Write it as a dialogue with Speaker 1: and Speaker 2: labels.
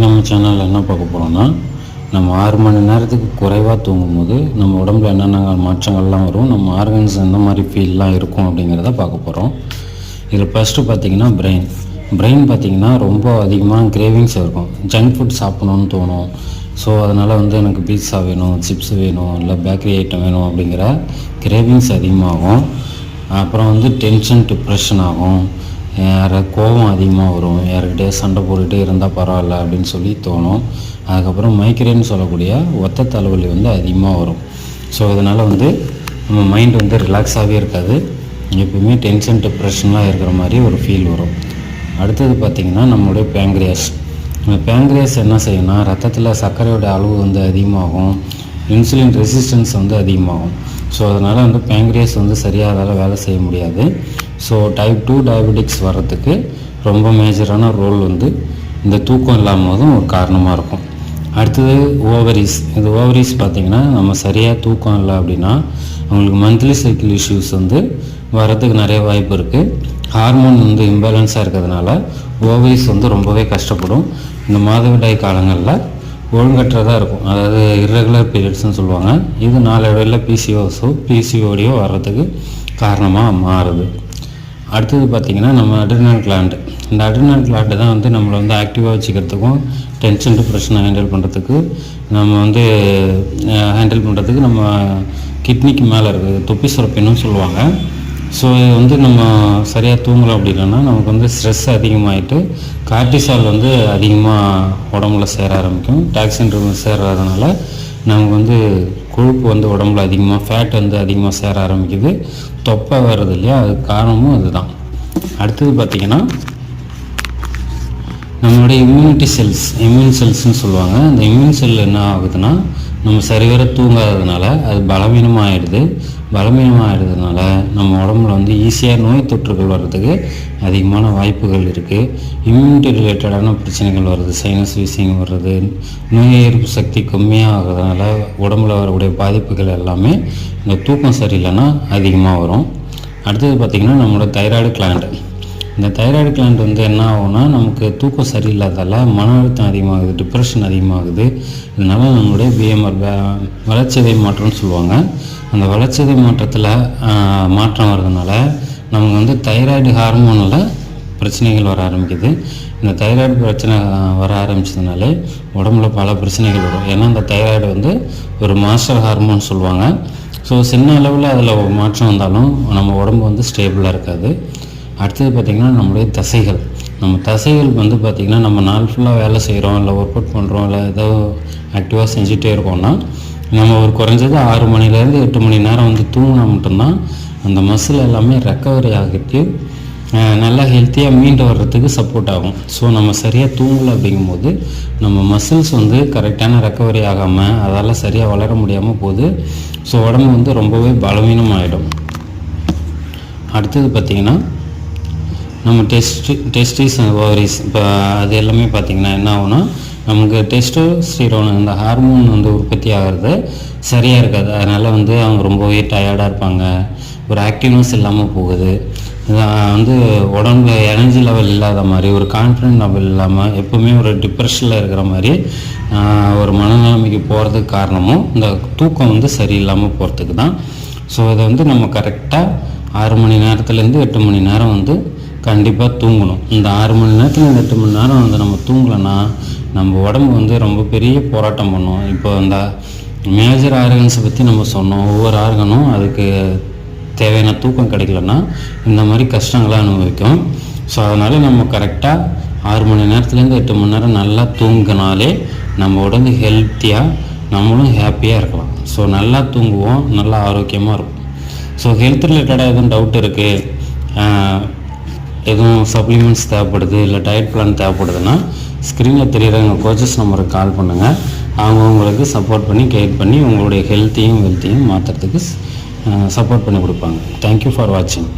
Speaker 1: இன்றைக்கி நம்ம சேனலில் என்ன பார்க்க போகிறோம்னா, நம்ம 6 மணி நேரத்துக்கு குறைவாக தூங்கும்போது நம்ம உடம்புல என்னென்ன மாற்றங்கள்லாம் வரும், நம்ம ஆர்கன்ஸ் எந்த மாதிரி ஃபீல்லாம் இருக்கும் அப்படிங்கிறத பார்க்க போகிறோம். இதில் ஃபஸ்ட்டு பார்த்திங்கன்னா பிரெயின் பார்த்திங்கன்னா ரொம்ப அதிகமாக கிரேவிங்ஸ் இருக்கும். ஜங்க் ஃபுட் சாப்பிட்ணுன்னு தோணும். ஸோ அதனால் எனக்கு பீட்சா வேணும், சிப்ஸ் வேணும், இல்லை பேக்கரி ஐட்டம் வேணும் அப்படிங்கிற கிரேவிங்ஸ் அதிகமாகும். அப்புறம் டென்ஷன், டிப்ரெஷன் ஆகும். கோபம் அதிகமாக வரும். யாருக்கிட்டே சண்டை போட்டுகிட்டே இருந்தால் பரவாயில்ல அப்படின்னு சொல்லி தோணும். அதுக்கப்புறம் மைக்ரேன்னு சொல்லக்கூடிய ஒத்த தலைவலி அதிகமாக வரும். ஸோ இதனால் நம்ம மைண்ட் ரிலாக்ஸாகவே இருக்காது. எப்பவுமே டென்ஷன், டிப்ரெஷன்லாம் இருக்கிற மாதிரி ஒரு ஃபீல் வரும். அடுத்தது பார்த்திங்கன்னா நம்மளுடைய பேங்க்ரியாஸ். இந்த பேங்க்ரியாஸ் என்ன செய்யணும்னா, ரத்தத்தில் சர்க்கரையோட அளவு அதிகமாகும். இன்சுலின் ரெசிஸ்டன்ஸ் அதிகமாகும். ஸோ அதனால் பேங்க்ரியாஸ் சரியாக அதால் வேலை செய்ய முடியாது. ஸோ டைப் 2 டயபெட்டிக்ஸ் வர்றதுக்கு ரொம்ப மேஜரான ரோல் இந்த தூக்கம் இல்லாமதும் ஒரு காரணமாக இருக்கும். அடுத்தது ஓவரிஸ். இந்த ஓவரிஸ் பார்த்திங்கன்னா, நம்ம சரியாக தூக்கம் இல்லை அப்படின்னா அவங்களுக்கு மந்த்லி சைக்கிள் இஷ்யூஸ் வர்றதுக்கு நிறைய வாய்ப்பு இருக்குது. ஹார்மோன் இம்பேலன்ஸாக இருக்கிறதுனால ஓவரிஸ் ரொம்பவே கஷ்டப்படும். இந்த மாதவிடாய் காலங்களில் ஒழுங்கற்றதாக இருக்கும். அதாவது இர்ரெகுலர் பீரியட்ஸ்னு சொல்லுவாங்க. இது நாளடைவில் பிசிஓடியோ வர்றதுக்கு காரணமாக மாறுது. அடுத்தது பார்த்திங்கன்னா நம்ம அட்ரினல் கிளாண்டு. இந்த அட்ரினல் கிளாண்டு தான் நம்மளை ஆக்டிவாக வச்சுக்கிறதுக்கும், டென்ஷன், டிப்ரெஷனை ஹேண்டில் பண்ணுறதுக்கு, நம்ம ஹேண்டில் பண்ணுறதுக்கு நம்ம கிட்னிக்கு மேலே இருக்குது. தொப்பி சுரப்பின்னு சொல்லுவாங்க. ஸோ இது நம்ம சரியாக தூங்கலாம் அப்படின்னா நமக்கு ஸ்ட்ரெஸ் அதிகமாகிட்டு கார்டிசால் அதிகமாக உடம்புல சேர ஆரம்பிக்கும். டாக்ஸின் சேர்றதுனால நமக்கு கொழுப்பு உடம்புல அதிகமாக ஃபேட் அதிகமாக சேர ஆரம்பிக்குது. தொப்பை வர்றது இல்லையா, அதுக்கு காரணமும் அதுதான். அடுத்தது பார்த்திங்கன்னா நம்மளுடைய இம்யூன் செல்ஸ்ன்னு சொல்லுவாங்க. அந்த இம்யூன் செல் என்ன ஆகுதுன்னா, நம்ம சரிவர தூங்காததுனால அது பலவீனமாகிடுறதுனால நம்ம உடம்புல ஈஸியாக நோய் தொற்றுகள் வர்றதுக்கு அதிகமான வாய்ப்புகள் இருக்குது. இம்யூனிட்டி ரிலேட்டடான பிரச்சனைகள் வருது. சைனஸ் வீசிங் வர்றது, நோய் எதிர்ப்பு சக்தி கம்மியாக ஆகிறதுனால உடம்புல வரக்கூடிய பாதிப்புகள் எல்லாமே இந்த தூக்கம் சரியில்லைன்னா அதிகமாக வரும். அடுத்தது பார்த்திங்கன்னா நம்மளோட தைராய்டு கிளாண்டு. இந்த தைராய்டு கிளாண்ட் என்ன ஆகும்னா, நமக்கு தூக்கம் சரியில்லாதால மன அழுத்தம் அதிகமாகுது, டிப்ரெஷன் அதிகமாகுது. இதனால் நம்மளுடைய பிஎம்ஆர் வளர்ச்சிதை மாற்றம்னு சொல்லுவாங்க. அந்த வளர்ச்சிதை மாற்றத்தில் மாற்றம் வர்றதுனால நமக்கு தைராய்டு ஹார்மோனில் பிரச்சனைகள் வர ஆரம்பிக்குது. இந்த தைராய்டு பிரச்சனை வர ஆரம்பிச்சதுனாலே உடம்புல பல பிரச்சனைகள் வரும். ஏன்னா இந்த தைராய்டு ஒரு மாஸ்டர் ஹார்மோன் சொல்லுவாங்க. ஸோ சின்ன அளவில் அதில் மாற்றம் வந்தாலும் நம்ம உடம்பு ஸ்டேபிளாக இருக்காது. அடுத்தது பார்த்திங்கன்னா நம்மளுடைய தசைகள். நம்ம தசைகள் பார்த்திங்கன்னா நம்ம நாள் ஃபுல்லாக வேலை செய்கிறோம், இல்லை ஒர்க் அவுட் பண்ணுறோம், இல்லை ஏதோ ஆக்டிவாக செஞ்சுட்டே இருக்கோம்னா நம்ம ஒரு குறைஞ்சது 6 மணிலேருந்து 8 மணி நேரம் தூங்கினா மட்டும்தான் அந்த மசில் எல்லாமே ரெக்கவரி ஆகிட்டு நல்லா ஹெல்த்தியாக மீண்டு வர்றதுக்கு சப்போர்ட் ஆகும். ஸோ நம்ம சரியாக தூங்கலை அப்படிங்கும்போது நம்ம மசில்ஸ் கரெக்டான ரெக்கவரி ஆகாமல் அதால் சரியாக வளர முடியாமல் போகுது. ஸோ உடம்பு ரொம்பவே பலவீனமாகிடும். அடுத்தது பார்த்திங்கன்னா நம்ம டெஸ்டிஸ் ஓவரிஸ். இப்போ அது எல்லாமே பார்த்திங்கன்னா என்ன ஆகும்னா, நமக்கு டெஸ்டோஸ்டிரோன் இந்த ஹார்மோன் உற்பத்தி ஆகிறது சரியாக இருக்காது. அதனால் அவங்க ரொம்பவே டயர்டாக இருப்பாங்க. ஒரு ஆக்டிவ்னஸ் இல்லாமல் போகுது. உடம்புல எனர்ஜி லெவல் இல்லாத மாதிரி, ஒரு கான்ஃபிடென்ட் லெவல் இல்லாமல், எப்போவுமே ஒரு டிப்ரெஷனில் இருக்கிற மாதிரி ஒரு மனநிலைமைக்கு போகிறதுக்கு காரணமும் இந்த தூக்கம் சரியில்லாமல் போகிறதுக்கு தான். ஸோ இதை நம்ம கரெக்டாக 6 மணி நேரத்துலேருந்து 8 மணி நேரம் கண்டிப்பாக தூங்கணும். இந்த 6 மணி நேரத்துலேருந்து 8 மணி நேரம் நம்ம தூங்கலைன்னா நம்ம உடம்பு ரொம்ப பெரிய போராட்டம் பண்ணும். இப்போ இந்த மேஜர் ஆர்கன்ஸை பற்றி நம்ம சொன்னோம். ஒவ்வொரு ஆர்கனும் அதுக்கு தேவையான தூக்கம் கிடைக்கலன்னா இந்த மாதிரி கஷ்டங்களை அனுபவிக்கும். ஸோ அதனால் நம்ம கரெக்டாக 6 மணி நேரத்துலேருந்து 8 மணி நேரம் நல்லா தூங்கினாலே நம்ம உடம்பு ஹெல்த்தியாக, நம்மளும் ஹாப்பியாக இருக்கலாம். ஸோ நல்லா தூங்குவோம், நல்லா ஆரோக்கியமாக இருக்கும். ஸோ ஹெல்த் ரிலேட்டடாக எதுவும் டவுட் இருக்குது, எதுவும் சப்ளிமெண்ட்ஸ் தேவைப்படுது, இல்லை டயட் பிளான் தேவைப்படுதுன்னா ஸ்க்ரீனில் தெரிகிற எங்கள் கோச்சஸ் நம்பருக்கு கால் பண்ணுங்கள். அவங்க உங்களுக்கு சப்போர்ட் பண்ணி கைட் பண்ணி உங்களுடைய ஹெல்த்தையும் வெல்த்தையும் மாற்றுறதுக்கு சப்போர்ட் பண்ணி கொடுப்பாங்க. தேங்க்யூ ஃபார் வாட்சிங்.